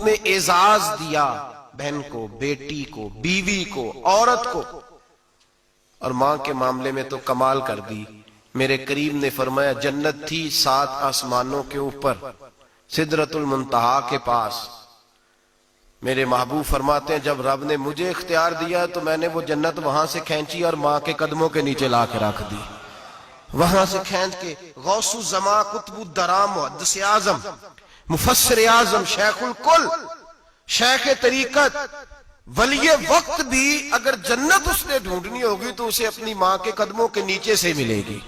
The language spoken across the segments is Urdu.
نے اعزاز دیا بہن کو، بیٹی کو، بیوی کو، عورت کو، اور ماں کے معاملے میں تو کمال کر دی۔ میرے کریم نے فرمایا جنت تھی 7 آسمانوں کے اوپر، سدرۃ المنتہا کے پاس۔ میرے محبوب فرماتے ہیں جب رب نے مجھے اختیار دیا تو میں نے وہ جنت وہاں سے کھینچی اور ماں کے قدموں کے نیچے لا کے رکھ دی۔ وہاں سے کھینچ کے غوث الزمان، قطب الدرام، محدث اعظم، مفسر اعظم، شیخ الکل، شیخ طریقت، ولی وقت بھی اگر جنت اس نے ڈھونڈنی ہوگی تو اسے اپنی ماں کے قدموں کے نیچے سے ملے گی۔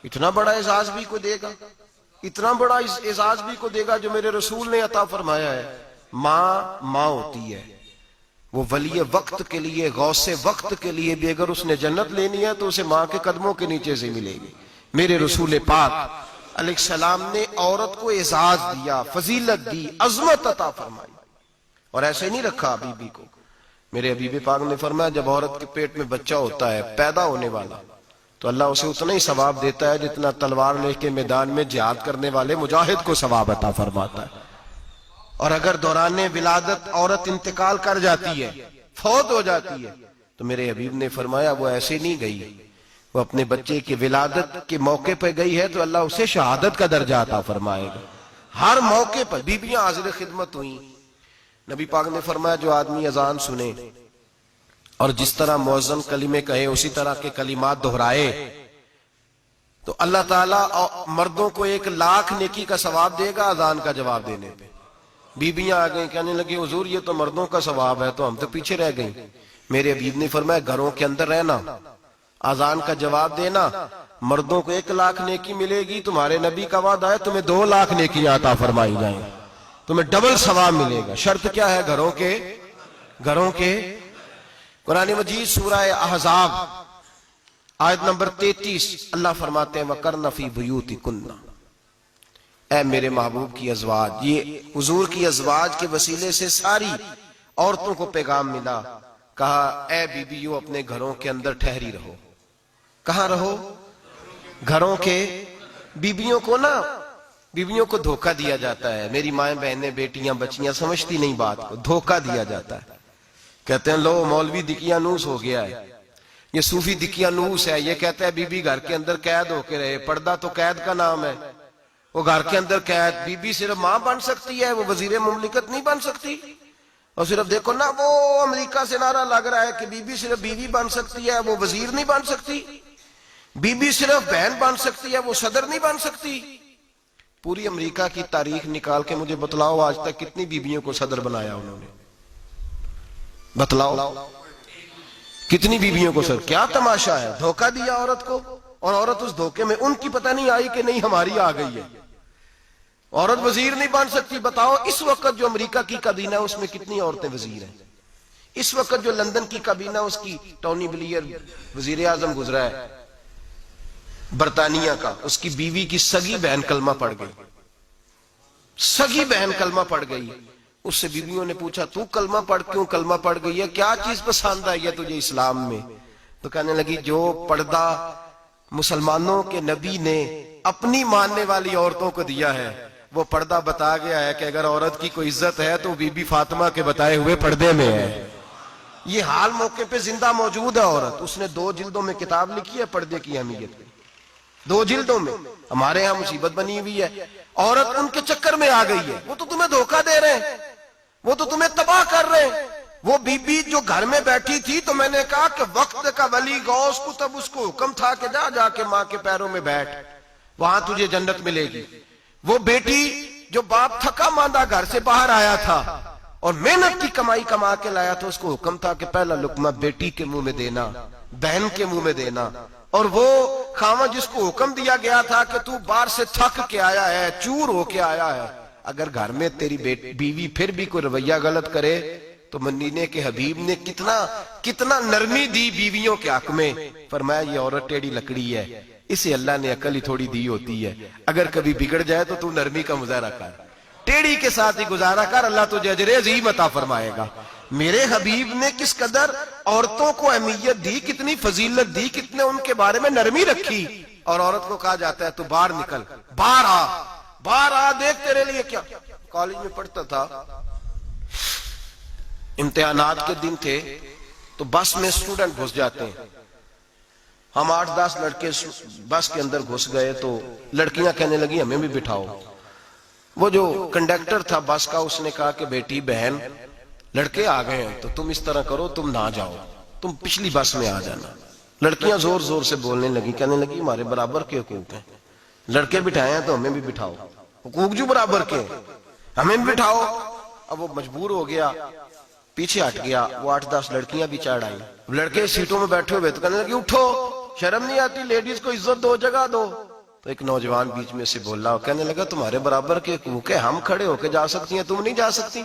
اتنا بڑا اعزاز بھی کو دے گا، اتنا بڑا اعزاز بھی کو دے گا جو میرے رسول نے عطا فرمایا ہے۔ ماں ہوتی ہے، وہ ولی وقت کے لیے، غوث وقت کے لیے بھی اگر اس نے جنت لینی ہے تو اسے ماں کے قدموں کے نیچے سے ملے گی۔ میرے رسول پاک علیہ السلام نے عورت کو اعزاز دیا، فضیلت دی، عظمت عطا فرمائی، اور ایسے نہیں رکھا بی بی کو۔ میرے حبیب پاک نے فرمایا جب عورت کے پیٹ میں بچہ ہوتا ہے پیدا ہونے والا تو اللہ اسے اتنا ہی ثواب دیتا ہے جتنا تلوار لے کے میدان میں جہاد کرنے والے مجاہد کو ثواب عطا فرماتا ہے۔ اور اگر دوران ولادت عورت انتقال کر جاتی ہے، فوت ہو جاتی ہے، تو میرے حبیب نے فرمایا وہ ایسے نہیں گئی، وہ اپنے بچے کی ولادت کے موقع پہ گئی ہے تو اللہ اسے شہادت کا درجہ عطا فرمائے گا۔ ہر موقع پر بیویاں حاضر خدمت ہوئیں۔ نبی پاک نے فرمایا جو آدمی اذان سنے اور جس طرح مؤذن کلمے کہے اسی طرح کے کلمات دہرائے تو اللہ تعالیٰ مردوں کو 1,00,000 نیکی کا ثواب دے گا اذان کا جواب دینے پہ۔ بیویاں آ گئیں کہنے لگی حضور یہ تو مردوں کا ثواب ہے تو ہم تو پیچھے رہ گئیں۔ میرے حبیب نے فرمایا گھروں کے اندر رہنا، اذان کا جواب دینا، مردوں کو 1,00,000 نیکی ملے گی، تمہارے نبی کا وعدہ ہے تمہیں 2,00,000 نیکیاں عطا فرمائی جائیں، تمہیں ڈبل ثواب ملے گا۔ شرط کیا ہے؟ گھروں کے قرآن مجید سورہ احزاب آیت نمبر 33 اللہ فرماتے ہیں وَقَرْنَ فِي بُيُوتِكُنَّ، اے میرے محبوب کی ازواج، یہ حضور کی ازواج کے وسیلے سے ساری عورتوں کو پیغام ملا۔ کہا اے بیویوں اپنے گھروں کے اندر ٹھہری رہو۔ کہاں رہو؟ گھروں کے۔ بیویوں کو دھوکہ دیا جاتا ہے، میری مائیں بہنیں بیٹیاں بچیاں سمجھتی نہیں بات کو، دھوکہ دیا جاتا ہے۔ کہتے ہیں لو مولوی دقیانوس ہو گیا ہے، یہ صوفی دقیانوس ہے، یہ کہتا ہے بی بی گھر کے اندر قید ہو کے رہے، پردہ تو قید کا نام ہے، وہ گھر کے اندر قید۔ بی بی صرف ماں بن سکتی ہے، وہ وزیر مملکت نہیں بن سکتی۔ اور صرف دیکھو نا وہ امریکہ سے نعرہ لگ رہا ہے کہ بی بی صرف بیوی بن سکتی ہے، وہ وزیر نہیں بن سکتی۔ بی بی صرف بہن بن سکتی ہے، وہ صدر نہیں بن سکتی۔ پوری امریکہ کی تاریخ نکال کے مجھے بتلاؤ آج تک کتنی بیویوں کو صدر بنایا انہوں نے؟ بتلاؤ کتنی بیویوں کو صدر؟ کیا تماشا ہے، دھوکہ دیا عورت کو، اور عورت اس دھوکے میں ان کی پتہ نہیں آئی کہ نہیں ہماری آ گئی ہے۔ عورت وزیر نہیں بن سکتی۔ بتاؤ اس وقت جو امریکہ کی کابینہ اس میں کتنی عورتیں وزیر ہیں؟ اس وقت جو لندن کی کابینہ اس کی ٹونی بلیئر وزیر اعظم گزرا ہے برطانیہ کا، اس کی بیوی کی سگی بہن کلمہ پڑھ گئی، سگی بہن کلمہ پڑھ گئی۔ اس سے بیویوں نے پوچھا تو کلمہ پڑھ کیوں کلمہ پڑھ گئی ہے، کیا چیز پسند آئی ہے تجھے اسلام میں؟ تو کہنے لگی جو پردہ مسلمانوں کے نبی نے اپنی ماننے والی عورتوں کو دیا ہے وہ پردہ بتا گیا ہے کہ اگر عورت کی کوئی عزت ہے تو بی بی فاطمہ کے بتائے ہوئے پردے میں ہے۔ یہ حال موقع پہ زندہ موجود ہے عورت۔ اس نے 2 جلدوں میں کتاب لکھی ہے پردے کی اہمیت پہ، 2 جلدوں میں۔ ہمارے ہاں مصیبت بنی ہوئی ہے، عورت ان کے چکر میں آ گئی ہے، وہ تو تمہیں دھوکہ دے رہے ہیں، وہ تو تمہیں تباہ کر رہے ہیں۔ وہ بی بی جو گھر میں بیٹھی تھی تو میں نے کہا کہ وقت کا ولی غوث کو تب اس کو حکم تھا کہ جا کے ماں کے پیروں میں بیٹھ، وہاں تجھے جنت ملے گی۔ وہ بیٹی جو باپ تھکا ماندہ گھر سے باہر آیا تھا اور محنت کی کمائی کما کے لایا تھا، اس کو حکم تھا کہ پہلا لقمہ بیٹی کے منہ میں دینا، بہن کے منہ میں دینا۔ اور وہ خاوند جس کو حکم دیا گیا تھا کہ تو باہر سے تھک کے آیا ہے، چور ہو کے آیا ہے، اگر گھر میں تیری بیوی پھر بھی کوئی رویہ غلط کرے تو مدینے کے حبیب نے کتنا نرمی دی بیویوں کے حق میں۔ فرمایا یہ عورت ٹیڑھی لکڑی ہے، اسے اللہ نے عقل ہی تھوڑی دی ہوتی ہے، اگر کبھی بگڑ جائے تو نرمی کا مظاہرہ کر، ٹیڑھی کے ساتھ ہی گزارا کر، اللہ تجھے اجر عظیم عطا فرمائے گا۔ میرے حبیب نے کس قدر عورتوں کو اہمیت دی، کتنی فضیلت دی، کتنے ان کے بارے میں نرمی رکھی۔ اور عورت کو کہا جاتا ہے تو باہر نکل، باہر آ دیکھ تیرے لیے کیا۔ کالج میں پڑھتا تھا امتحانات کے دن تھے تو بس میں اسٹوڈنٹ گھس جاتے ہیں. ہم 8-10 لڑکے بس کے اندر گھس گئے تو لڑکیاں کہنے لگی ہمیں بھی بٹھاؤ. وہ جو کنڈکٹر تھا بس کا اس نے کہا کہ بیٹی بہن لڑکے آ گئے ہیں تو تم اس طرح کرو، تم نہ جاؤ، تم پچھلی بس میں آ جانا. لڑکیاں زور زور سے بولنے لگی، کہنے لگی ہمارے برابر کے حقوق ہیں، لڑکے بٹھائے ہیں تو ہمیں بھی بٹھاؤ، حقوق جو برابر کے ہمیں بھی بٹھاؤ. اب وہ مجبور ہو گیا، پیچھے ہٹ گیا. وہ 8-10 لڑکیاں بھی چڑھ آئیں. لڑکے سیٹوں میں بیٹھے ہوئے تو کہنے لگے اٹھو، شرم نہیں آتی، لیڈیز کو عزت دو، جگہ دو. تو ایک نوجوان بیچ میں سے بولا، کہنے لگا تمہارے برابر کے حقوق ہے، ہم کھڑے ہو کے جا سکتی ہیں، تم نہیں جا سکتی.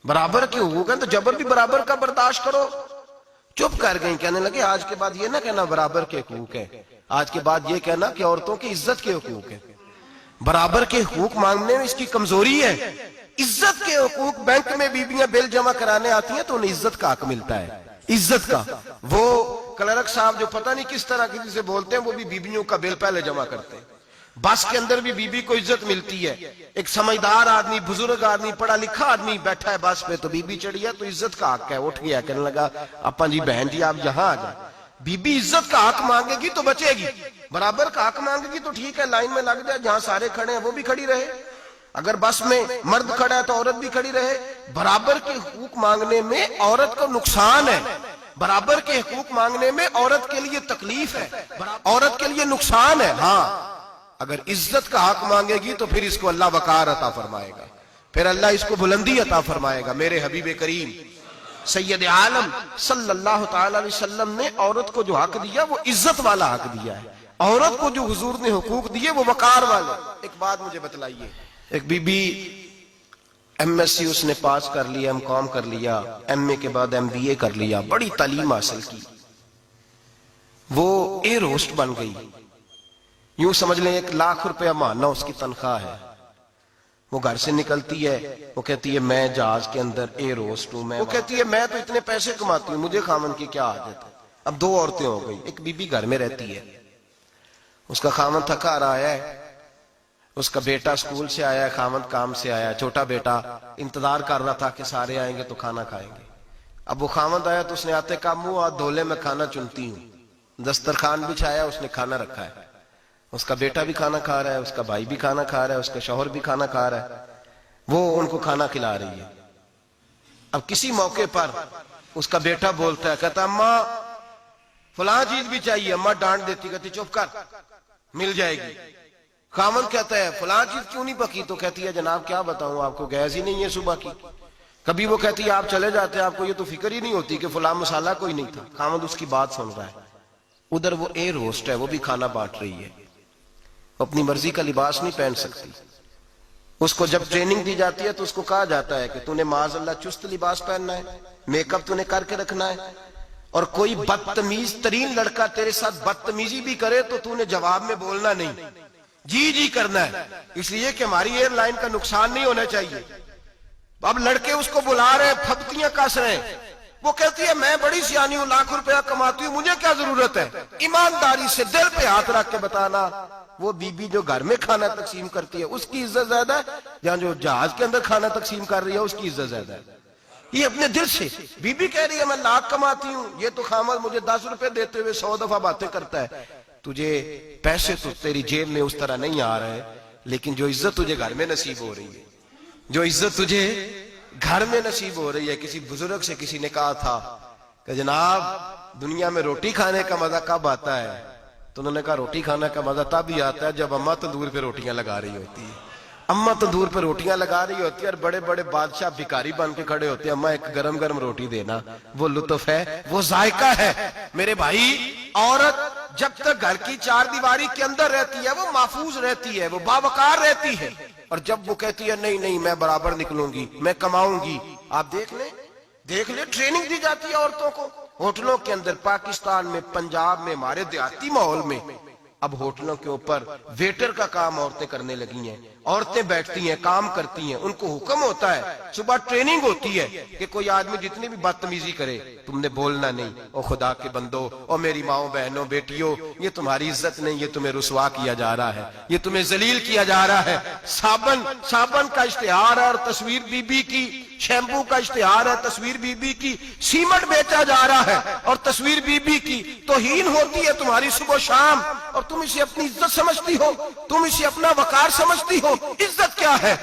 برابر کے حقوق ہیں تو جبر بھی برابر کا برداشت کرو. چپ کر گئیں. کہنے لگے آج کے بعد یہ نہ کہنا برابر کے حقوق ہے، آج کے بعد یہ کہنا کہ عورتوں کی عزت کے حقوق ہے. برابر کے حقوق مانگنے میں اس کی کمزوری ہے. عزت کے حقوق، بینک میں بیویاں بل جمع کرانے آتی ہیں تو انہیں عزت کا حق ملتا ہے، عزت کا. وہ کلرک صاحب جو پتہ نہیں کس طرح کسی سے بولتے ہیں، وہ بھی بیویوں کا بل پہلے جمع کرتے ہیں. بس کے اندر بھی بیوی کو عزت ملتی ہے. ایک سمجھدار آدمی، بزرگ آدمی، پڑھا لکھا آدمی بیٹھا ہے بس پہ تو بیوی چڑھی ہے تو عزت کا حق ہے. اٹھ گیا، کہنے لگا اپا جی بہن جی آپ یہاں آ جائیں. بیوی عزت کا حق مانگے گی تو بچے گی، برابر کا حق مانگے گی تو ٹھیک ہے، لائن میں لگ جائے، جہاں سارے کھڑے ہیں وہ بھی کھڑی رہے. اگر بس میں مرد کھڑا ہے تو عورت بھی کھڑی رہے. برابر کے حقوق مانگنے میں عورت کو نقصان ہے، برابر کے حقوق مانگنے میں عورت کے لیے تکلیف ہے، عورت کے لیے نقصان ہے. ہاں اگر عزت کا حق مانگے گی تو پھر اس کو اللہ وقار عطا فرمائے گا، پھر اللہ اس کو بلندی عطا فرمائے گا. میرے حبیب کریم سید عالم صلی اللہ تعالی علیہ وسلم نے عورت کو جو حق دیا وہ عزت والا حق دیا ہے. عورت کو جو حضور نے حقوق دیے وہ وقار والے. ایک بات مجھے بتلائیے، ایک B B M S C اس نے پاس کر لیا، ایم کام کر لیا، ایم اے کے بعد ایم بی اے کر لیا، بڑی تعلیم حاصل کی، وہ ایئر ہوسٹ بن گئی. یوں سمجھ لیں 1 لاکھ روپیہ ماہانہ اس کی تنخواہ ہے. وہ گھر سے نکلتی ہے، وہ کہتی ہے میں جہاز کے اندر ایئر ہوسٹ ہوں. وہ کہتی ہے میں تو اتنے پیسے کماتی ہوں، مجھے خامن کی کیا حاجت ہے. اب 2 عورتیں ہو گئی. ایک بی بی گھر میں رہتی ہے، اس کا خامن تھکا رہا ہے، اس کا بیٹا اسکول سے آیا ہے، خامن کام سے آیا ہے. چھوٹا بیٹا انتظار کر رہا تھا کہ سارے آئیں گے تو کھانا کھائیں گے. اب وہ خامن آیا تو اس نے آتے کہا منہ ہاتھ دھولے میں کھانا چنتی ہوں. دسترخوان بچھایا، اس نے کھانا رکھا ہے. اس کا بیٹا بھی کھانا کھا رہا ہے، اس کا بھائی بھی کھانا کھا رہا ہے، اس کا شوہر بھی کھانا کھا رہا ہے. وہ ان کو کھانا کھلا رہی ہے. اب کسی موقع پر اس کا بیٹا بولتا ہے، کہتا اماں فلاں چیز بھی چاہیے. اماں ڈانٹ دیتی، کہتی چپ کر، مل جائے گی. خامن کہتا ہے فلاں چیز کیوں نہیں پکی؟ تو کہتی ہے جناب کیا بتاؤں آپ کو، گیس ہی نہیں ہے صبح کی. کبھی وہ کہتی ہے آپ چلے جاتے ہیں، آپ کو یہ تو فکر ہی نہیں ہوتی کہ فلاں مسالہ کوئی نہیں تھا. خامن اس کی بات سن رہا ہے. ادھر وہ ایئر ہوسٹ ہے، وہ بھی کھانا بانٹ رہی ہے. اپنی مرضی کا لباس نہیں پہن سکتی. اس کو جب ٹریننگ دی جاتی ہے تو اس کو کہا جاتا ہے کہ تو نے معاذ اللہ چست لباس پہننا ہے، میک اپ تو نے کر کے رکھنا ہے، اور کوئی بدتمیز ترین لڑکا تیرے ساتھ بدتمیزی بھی کرے تو تو نے جواب میں بولنا نہیں، جی جی کرنا ہے، اس لیے کہ ہماری ایئر لائن کا نقصان نہیں ہونا چاہیے. اب لڑکے اس کو بلا رہے ہیں، پھپتیاں کس رہے ہیں. وہ کہتی ہے میں بڑی سیانی ہوں، لاکھ روپیہ کماتی ہوں، مجھے کیا ضرورت ہے. ایمانداری سے دل پہ ہاتھ رکھ کے بتانا، وہ بی بی جو گھر میں کھانا تقسیم کرتی ہے اس کی عزت زیادہ ہے یا جو جہاز کے اندر کھانا تقسیم کر رہی ہے اس کی عزت زیادہ ہے؟ یہ اپنے دل سے بی بی کہہ رہی ہے میں لاکھ کماتی ہوں، یہ تو خامد مجھے 10 روپے دیتے ہوئے 100 دفعہ باتیں کرتا ہے. تجھے پیسے تو تیری جیب میں اس طرح نہیں آ رہے، لیکن جو عزت تجھے گھر میں نصیب ہو رہی ہے، جو عزت تجھے گھر میں نصیب ہو رہی ہے. کسی بزرگ سے کسی نے کہا تھا کہ جناب دنیا میں روٹی کھانے کا مزہ کب آتا ہے؟ تو انہوں نے کہا روٹی کھانے کا مزہ تب ہی آتا ہے جب اماں تندور پہ روٹیاں لگا رہی ہوتی ہے. اماں تندور پہ روٹیاں لگا رہی ہوتی ہے اور بڑے بڑے بادشاہ بھکاری بن کے کھڑے ہوتے ہیں، اماں ایک گرم گرم روٹی دینا. وہ لطف ہے، وہ ذائقہ ہے. میرے بھائی عورت جب تک گھر کی 4 دیواری کے اندر رہتی ہے وہ محفوظ رہتی ہے، وہ باوقار رہتی ہے. اور جب وہ کہتی ہے نہیں نہیں میں برابر نکلوں گی، میں کماؤں گی، آپ دیکھ لیں ٹریننگ دی جاتی ہے عورتوں کو ہوٹلوں کے اندر. پاکستان میں، پنجاب میں، ہمارے دیہاتی ماحول میں اب ہوٹلوں کے اوپر ویٹر کا کام عورتیں کرنے لگی ہیں. عورتیں بیٹھتی ہیں کام کرتی ہیں, ان کو حکم ہوتا ہے, صبح ٹریننگ ہوتی ہے کہ کوئی آدمی جتنی بھی بدتمیزی کرے تم نے بولنا نہیں. او خدا کے بندو, او میری ماؤں بہنوں بیٹیوں, یہ تمہاری عزت نہیں, یہ تمہیں رسوا کیا جا رہا ہے, یہ تمہیں ذلیل کیا جا رہا ہے. صابن کا اشتہار ہے اور تصویر بی بی کی, شیمپو کا اشتہار ہے تصویر بی بی کی, سیمنٹ بیچا جا رہا ہے اور تصویر بی بی کی توہین ہوتی ہے تمہاری صبح و شام, اور تم اسے اپنی عزت سمجھتی ہو, تم اسے اپنا وقار سمجھتی ہو. عزت کیا ہے؟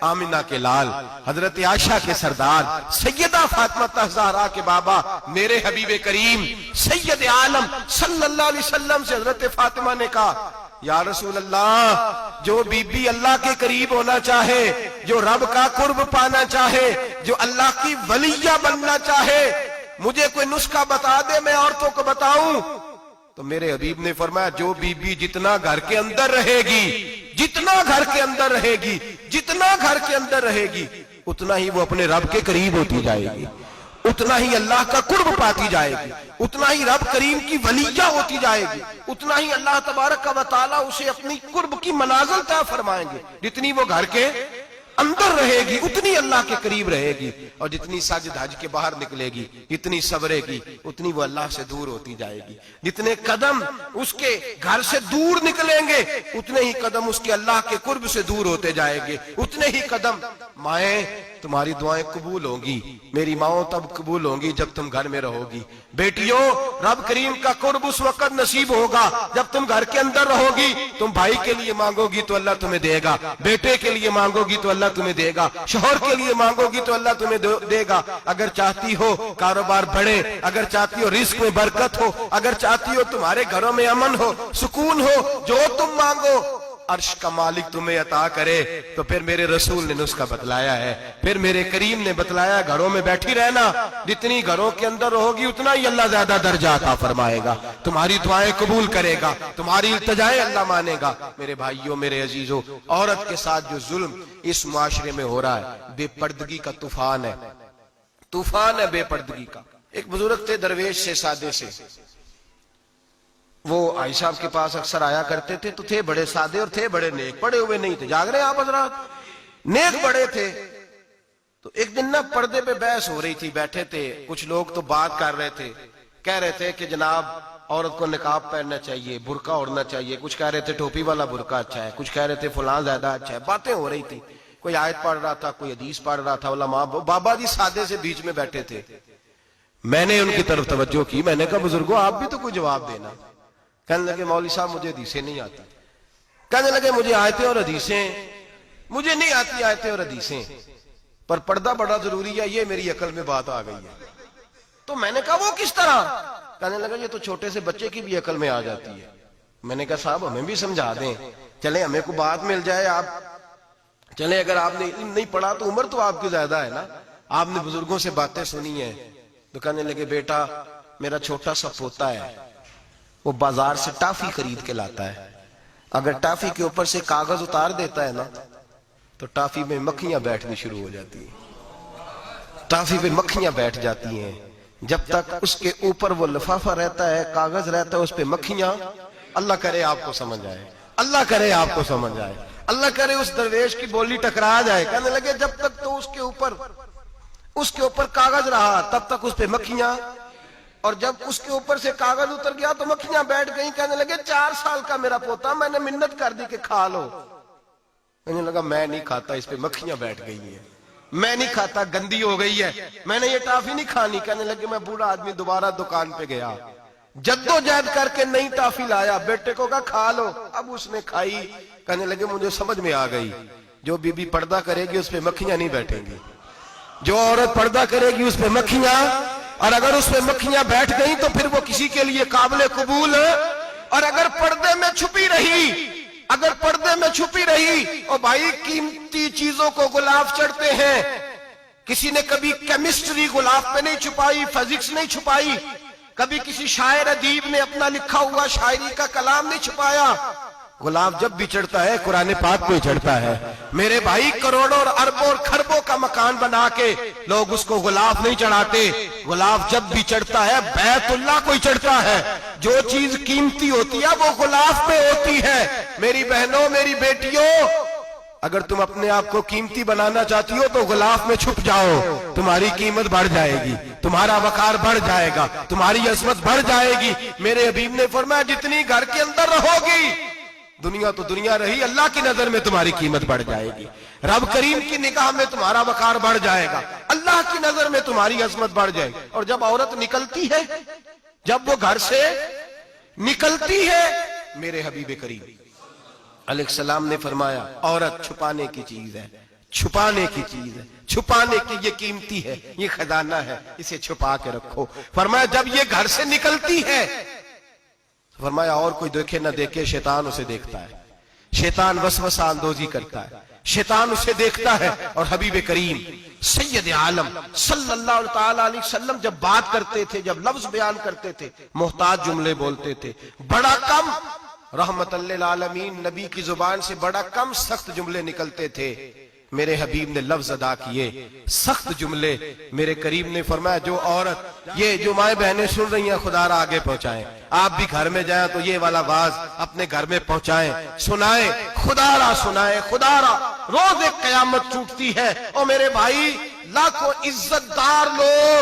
آمنہ کے لال, حضرت عائشہ کے سردار, سیدہ فاطمہ زہرا کے بابا, میرے حبیب کریم سید عالم صلی اللہ علیہ وسلم سے حضرت فاطمہ نے کہا, یا رسول اللہ, جو بی بی اللہ کے قریب ہونا چاہے, جو رب کا قرب پانا چاہے, جو اللہ کی ولیہ بننا چاہے, مجھے کوئی نسخہ بتا دے میں عورتوں کو بتاؤں. تو میرے حبیب نے فرمایا, جو بی بی جتنا گھر کے اندر رہے گی, جتنا گھر کے اندر رہے گی, جتنا گھر کے اندر رہے گی, اتنا ہی وہ اپنے رب کے قریب ہوتی جائے گی, اتنا ہی اللہ کا قرب پاتی جائے گی, اتنا ہی رب کریم کی ولیہ ہوتی جائے گی, اتنا ہی اللہ تبارک و تعالیٰ اسے اپنی قرب کی منازل طے فرمائیں گے. جتنی وہ گھر کے اندر رہے گی اتنی اللہ کے قریب رہے گی, اور جتنی سج دھج کے باہر نکلے گی, جتنی صبرے گی, اتنی وہ اللہ سے دور ہوتی جائے گی. جتنے قدم اس کے گھر سے دور نکلیں گے اتنے ہی قدم اس کے اللہ کے قرب سے دور ہوتے جائیں گے, اتنے ہی قدم. مائیں, تمہاری دعائیں قبول ہوں گی, میری ماؤں تب قبول ہوں گی جب تم گھر میں رہو گی. بیٹیوں, رب کریم کا قرب اس وقت نصیب ہوگا جب تم گھر کے اندر رہو گی. تم بھائی کے لیے مانگو گی تو اللہ تمہیں دے گا, بیٹے کے لیے مانگو گی تو اللہ تمہیں دے گا, شوہر کے لیے مانگو گی تو اللہ تمہیں دے گا. اگر چاہتی ہو کاروبار بڑھے, اگر چاہتی ہو رزق میں برکت ہو, اگر چاہتی ہو تمہارے گھروں میں امن ہو, سکون ہو, جو تم مانگو عرش کا مالک تمہیں عطا کرے. تو پھر میرے رسول نے نسخہ بتلایا ہے, پھر میرے کریم نے بتلایا, گھروں میں بیٹھی رہنا, جتنی گھروں کے اندر رہوگی اتنا ہی اللہ زیادہ درجہ عطا فرمائے گا, تمہاری دعائیں قبول کرے گا, تمہاری التجائیں اللہ مانے گا. میرے بھائیوں, میرے عزیزوں, عورت کے ساتھ جو ظلم اس معاشرے میں ہو رہا ہے, بے پردگی کا طوفان ہے, طوفان ہے بے پردگی کا. ایک بزرگ تھے درویش سے, سادے سے, وہ آئی صاحب کے پاس اکثر آیا کرتے تھے, تو تھے بڑے سادے اور تھے بڑے نیک, پڑے ہوئے نہیں تھے, جاگ رہے آپ حضرات, نیک بڑے تھے. تو ایک دن نا پردے پہ بحث ہو رہی تھی, بیٹھے تھے کچھ لوگ تو بات کر رہے تھے, کہہ رہے تھے کہ جناب عورت کو نقاب پہننا چاہیے, برقع اوڑھنا چاہیے, کچھ کہہ رہے تھے ٹوپی والا برقع اچھا ہے, کچھ کہہ رہے تھے فلاں زیادہ اچھا ہے. باتیں ہو رہی تھی, کوئی آیت پڑھ رہا تھا, کوئی حدیث پڑھ رہا تھا, علماء بابا جی سادے سے بیچ میں بیٹھے تھے. میں نے ان کی طرف توجہ کی, میں نے کہا بزرگوں آپ بھی تو کوئی جواب دینا. کہنے لگے مولوی صاحب مجھے حدیثیں نہیں آتی, کہنے لگے مجھے آیتیں اور حدیثیں, مجھے نہیں آتی آیتیں اور حدیثیں, پر پردہ بڑا ضروری ہے, یہ میری عقل میں بات آ گئی ہے. تو میں نے کہا وہ کس طرح؟ کہنے لگا یہ تو چھوٹے سے بچے کی بھی عقل میں آ جاتی ہے. میں نے کہا صاحب ہمیں بھی سمجھا دیں, چلیں ہمیں کو بات مل جائے. آپ چلیں, اگر آپ نے علم نہیں پڑھا تو عمر تو آپ کی زیادہ ہے نا, آپ نے بزرگوں سے باتیں سنی ہیں. تو کہنے لگے بیٹا میرا چھوٹا سا پوتا ہے, وہ بازار سے ٹافی خرید کے لاتا ہے, اگر ٹافی کے اوپر سے کاغذ اتار دیتا ہے نا تو ٹافی میں مکھیاں بیٹھنی شروع ہو جاتی ہیں, ٹافی پہ مکھیاں بیٹھ جاتی ہیں. جب تک اس کے اوپر وہ لفافہ رہتا ہے, کاغذ رہتا ہے, اس پہ مکھیاں, اللہ کرے آپ کو سمجھ آئے, اللہ کرے آپ کو سمجھ آئے, اللہ کرے اس درویش کی بولی ٹکرا جائے. کہنے لگے جب تک تو اس کے اوپر کاغذ رہا تب تک اس پہ مکھیاں, اور جب اس کے اوپر سے کاغذ اتر گیا تو مکھیاں بیٹھ گئیں. کہنے لگے 4 سال کا میرا پوتا, میں نے منت کر دی کہ کھا لو. کہنے لگا میں نہیں کھاتا, اس پہ مکھیاں بیٹھ گئی ہیں, میں نہیں کھاتا, گندی ہو گئی ہے, میں نے یہ ٹافی نہیں کھانی. کہنے لگے میں بوڑھا آدمی دوبارہ دکان پہ گیا, جدوجہد کر کے نئی ٹافی لایا, بیٹے کو کہا کھا لو. اب اس نے کھائی. کہنے لگے مجھے سمجھ میں آ گئی, جو بی بی پردہ کرے گی اس پہ مکھیاں نہیں بیٹھیں گی, جو عورت پردہ کرے گی اس پہ مکھیاں, اور اگر اس پہ مکھیاں بیٹھ گئیں تو پھر وہ کسی کے لیے قابل قبول ہے. اور اگر پردے میں چھپی رہی, اور بھائی قیمتی چیزوں کو غلاف چڑھتے ہیں. کسی نے کبھی کیمسٹری غلاف پہ نہیں چھپائی, فزکس نہیں چھپائی, کبھی کسی شاعر ادیب نے اپنا لکھا ہوا شاعری کا کلام نہیں چھپایا. غلاف جب بھی چڑھتا ہے قرآن پاک پہ چڑھتا ہے. میرے بھائی کروڑوں اور اربوں اور کھربوں کا مکان بنا کے لوگ اس کو غلاف نہیں چڑھاتے. غلاف جب بھی چڑھتا ہے بیت اللہ کو ہی چڑھتا ہے. جو چیز قیمتی ہوتی ہے وہ غلاف پہ ہوتی ہے. میری بہنوں, میری بیٹیوں, اگر تم اپنے آپ کو قیمتی بنانا چاہتی ہو تو غلاف میں چھپ جاؤ، تمہاری قیمت بڑھ جائے گی، تمہارا وقار بڑھ جائے گا، تمہاری عظمت بڑھ جائے گی۔ میرے حبیب نے فرمایا جتنی گھر کے اندر رہو گی، دنیا تو دنیا رہی، اللہ کی نظر میں تمہاری قیمت بڑھ جائے گی، رب کریم کی نگاہ میں تمہارا وقار بڑھ جائے گا، اللہ کی نظر میں تمہاری عظمت بڑھ جائے گی۔ اور جب عورت نکلتی ہے، جب وہ گھر سے نکلتی ہے، میرے حبیب کریم علیہ السلام نے فرمایا عورت چھپانے کی چیز ہے، چھپانے کی چیز ہے، چھپانے کی، یہ قیمتی ہے، یہ خزانہ ہے، اسے چھپا کے رکھو۔ فرمایا جب یہ گھر سے نکلتی ہے، فرمایا اور کوئی دیکھے نہ دیکھے، شیطان اسے دیکھتا ہے، شیطان وسوسہ اندوزی کرتا ہے، شیطان اسے دیکھتا ہے۔ اور حبیب کریم سید عالم صلی اللہ تعالی علیہ وسلم جب بات کرتے تھے، جب لفظ بیان کرتے تھے، محتاج جملے بولتے تھے، بڑا کم، رحمت للعالمین نبی کی زبان سے بڑا کم سخت جملے نکلتے تھے۔ میرے حبیب نے لفظ ادا کیے، سخت جملے۔ میرے کریم نے فرمایا جو عورت، یہ جو مائیں بہنیں سن رہی ہیں، خدا را آگے پہنچائیں، آپ بھی گھر میں جائیں تو یہ والا باز اپنے گھر میں پہنچائیں، سنائیں، خدا را سنائیں، خدا را۔ روز ایک قیامت ٹوٹتی ہے، اور میرے بھائی لاکھوں عزت دار لوگ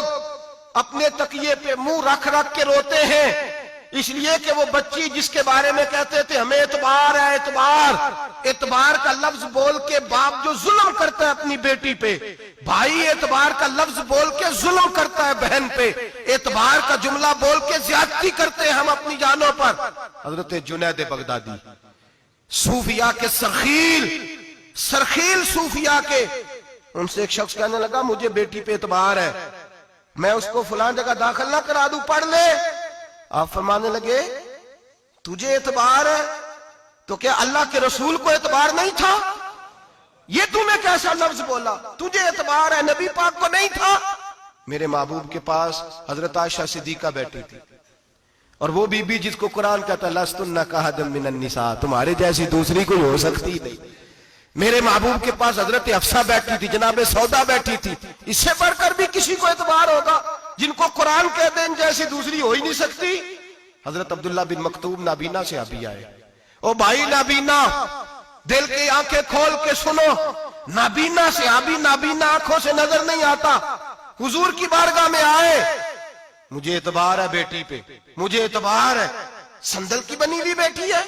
اپنے تکیے پہ منہ رکھ رکھ کے روتے ہیں، اس لیے کہ وہ بچی جس کے بارے میں کہتے تھے ہمیں اعتبار ہے، اعتبار، اعتبار کا لفظ بول کے باپ جو ظلم کرتا ہے اپنی بیٹی پہ، بھائی اعتبار کا لفظ بول کے ظلم کرتا ہے بہن پہ، اعتبار کا جملہ بول کے زیادتی کرتے ہیں ہم اپنی جانوں پر۔ حضرت جنید بغدادی، صوفیاء کے سرخیل صوفیاء کے، ان سے ایک شخص کہنے لگا مجھے بیٹی پہ اعتبار ہے، میں اس کو فلاں جگہ داخل نہ کرا دوں، پڑھ لے۔ آپ فرمانے لگے تجھے اعتبار ہے تو کیا اللہ کے رسول کو اعتبار نہیں تھا؟ یہ تمہیں کیسا لفظ بولا؟ تجھے اعتبار ہے، نبی پاک کو نہیں تھا؟ میرے محبوب کے پاس حضرت عائشہ صدیقہ بیٹھی تھی، اور وہ بی بی جس کو قرآن کہتا لستن کاحد من النساء، تمہارے جیسی دوسری کوئی ہو سکتی نہیں۔ میرے محبوب کے پاس حضرت حفصہ بیٹھی تھی، جناب سودا بیٹھی تھی، اس سے بڑھ کر بھی کسی کو اعتبار ہوگا؟ جن کو قرآن کہتے ہیں جیسی دوسری ہو ہی نہیں سکتی۔ حضرت عبداللہ بن مکتوم نابینا سے ابھی آئے، او بھائی نابینا، دل کی آنکھیں کھول کے سنو، نابینا سے ابھی، نابینا آنکھوں سے نظر نہیں آتا، حضور کی بارگاہ میں آئے، مجھے اعتبار ہے بیٹی پہ، مجھے اعتبار ہے، سندل کی بنی ہوئی بیٹی ہے،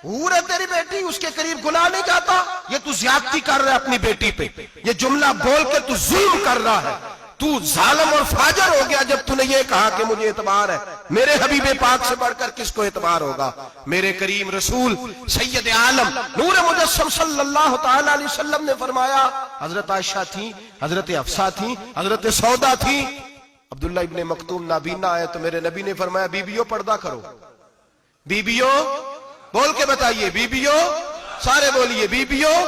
حور ہے تیری بیٹی، اس کے قریب گناہ نہیں جاتا، یہ تو زیادتی کر رہا ہے اپنی بیٹی پہ، یہ جملہ بول کے تو ظلم کر رہا ہے، تو ظالم اور فاجر ہو گیا جب تو نے یہ کہا کہ مجھے اعتبار ہے۔ میرے حبیب پاک سے بڑھ کر کس کو اعتبار ہوگا؟ میرے کریم رسول سید عالم نور مجسم صلی اللہ تعالی علیہ وسلم نے فرمایا، حضرت عائشہ تھی، حضرت حفصہ تھی، حضرت سودا تھی، عبداللہ ابن مکتوم نابینا آئے تو میرے نبی نے فرمایا بیبیوں پردہ کرو، بیبیوں بول کے بتائیے، بیبیوں، سارے بولیے بیبیوں،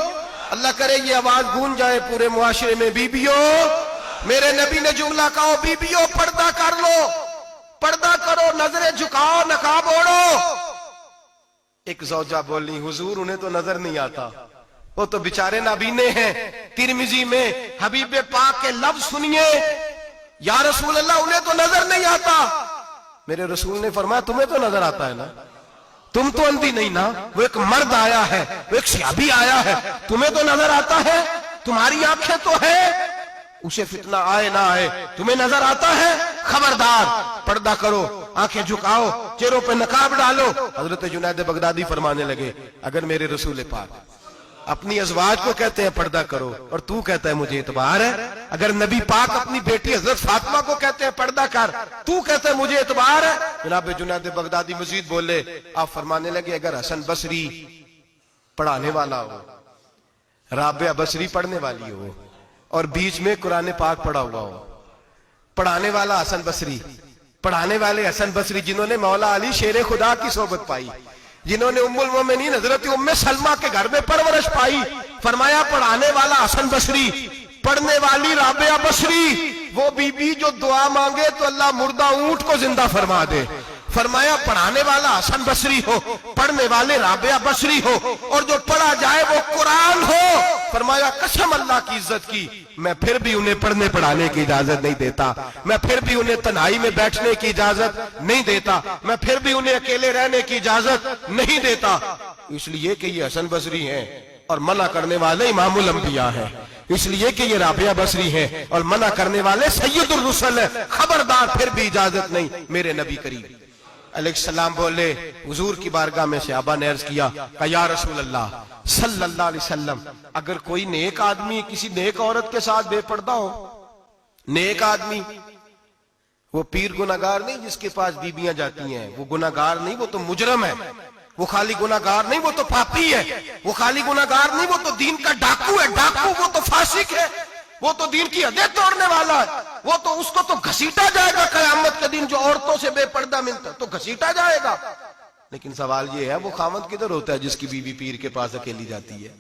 اللہ کرے یہ آواز گونج جائے پورے معاشرے میں، بیبیوں۔ میرے نبی نے جملہ کہا بیبیوں پردہ کر لو، پردہ کرو، نظریں جھکاؤ، نقاب اوڑھو۔ ایک زوجہ بولی حضور انہیں تو نظر نہیں آتا، وہ تو بیچارے نابینے ہیں۔ ترمذی میں حبیب پاک کے لفظ سنیے، یا رسول اللہ انہیں تو نظر نہیں آتا۔ میرے رسول نے فرمایا تمہیں تو نظر آتا ہے نا، تم تو اندھی نہیں نا، وہ ایک مرد آیا ہے، وہ ایک صحابی آیا ہے، تمہیں تو نظر آتا ہے، تمہاری آنکھیں تو ہے، اسے فتنہ آئے نہ آئے تمہیں نظر آتا ہے، خبردار پردہ کرو، آنکھیں جھکاؤ، چہروں پہ نقاب ڈالو۔ حضرت جنید بغدادی فرمانے لگے اگر میرے رسول پاک اپنی ازواج کو کہتے ہیں پردہ کرو اور تو کہتا ہے مجھے اعتبار ہے، اگر نبی پاک اپنی بیٹی حضرت فاطمہ کو کہتے ہیں پردہ کر، تو کہتا ہے مجھے اعتبار ہے۔ جناب جنید بغدادی مزید بولے، آپ فرمانے لگے اگر حسن بصری پڑھانے والا ہو، رابعہ بصری پڑھنے والی ہو، اور بیچ میں قرآن پاک پڑھا ہوا ہو، پڑھانے والا حسن بصری، پڑھانے والے حسن بصری جنہوں نے مولا علی شیر خدا کی صحبت پائی، جنہوں نے ام المومنین حضرت ام سلمہ کے گھر میں پرورش پائی، فرمایا پڑھانے والا حسن بصری، پڑھنے والی رابعہ بصری، وہ بی بی جو دعا مانگے تو اللہ مردہ اونٹ کو زندہ فرما دے۔ فرمایا پڑھانے والا حسن بصری ہو، پڑھنے والے رابعہ بصری ہو، اور جو پڑھا جائے وہ قرآن ہو۔ فرمایا قسم اللہ کی عزت کی، میں پھر بھی انہیں پڑھنے پڑھانے کی اجازت نہیں دیتا، میں پھر بھی انہیں تنہائی میں بیٹھنے کی اجازت نہیں دیتا، میں پھر بھی انہیں اکیلے رہنے کی اجازت نہیں دیتا، اس لیے کہ یہ حسن بصری ہیں، اور منع کرنے والے امام الانبیاء ہیں، اس لیے کہ یہ رابعہ بصری ہیں اور منع کرنے والے سید الرسل ہیں۔ خبردار، پھر بھی اجازت نہیں۔ میرے نبی کریم علیہ السلام بولے، حضور کی بارگاہ میں صحابہ نے عرض کیا کہ یا رسول اللہ صلی اللہ علیہ وسلم، اگر کوئی نیک آدمی کسی نیک عورت کے ساتھ بے پردہ ہو، نیک آدمی، وہ پیر گناہگار نہیں جس کے پاس بیویاں جاتی ہیں، وہ گناہگار نہیں، وہ تو مجرم ہے، وہ خالی گناہگار نہیں، وہ تو پاپی ہے، وہ خالی گناہگار نہیں، وہ تو دین کا ڈاکو ہے، ڈاکو، وہ تو فاسق ہے، وہ تو دین کی حدیں توڑنے والا ہے، وہ تو اس کو تو گھسیٹا جائے گا قیامت کے دن، جو عورتوں سے بے پردہ ملتا تو گھسیٹا جائے گا۔ لیکن سوال یہ ہے وہ خاوند کدھر ہوتا ہے جس کی بیوی پیر کے پاس اکیلی جاتی ہے؟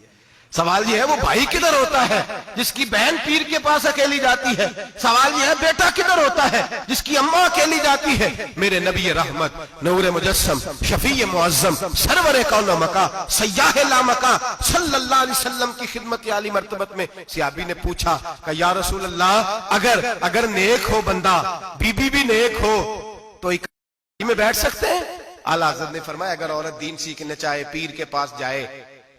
سوال یہ ہے وہ بھائی کدھر ہوتا ہے جس کی بہن پیر کے پاس اکیلی جاتی ہے؟ سوال یہ ہے بیٹا کدھر ہوتا ہے جس کی اماں اکیلی جاتی ہے؟ میرے نبی رحمت، نور مجسم، شفیع معظم، سرور کون مکا، سیاح لامکا صلی اللہ علیہ وسلم کی خدمت عالی مرتبت میں صحابی نے پوچھا کہ یا رسول اللہ، اگر نیک ہو بندہ، بی بی بھی نیک ہو تو ایک میں بیٹھ سکتے ہیں؟ اعلیٰ حضرت نے فرمایا اگر عورت دین سیکھنے چاہے، پیر کے پاس جائے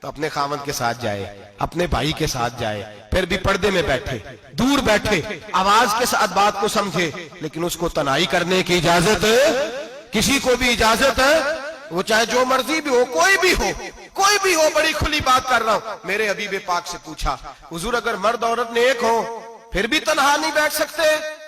تو اپنے خاوند کے ساتھ جائے، اپنے بھائی کے ساتھ جائے، پھر بھی پردے میں بیٹھے، دور بیٹھے، آواز کے ساتھ بات کو سمجھے، لیکن اس کو تنہائی کرنے کی اجازت کسی کو بھی اجازت ہے، وہ چاہے جو مرضی بھی ہو، کوئی بھی ہو، بڑی کھلی بات کر رہا ہوں۔ میرے حبیب پاک سے پوچھا حضور اگر مرد عورت نیک ہو پھر بھی تنہا نہیں بیٹھ سکتے؟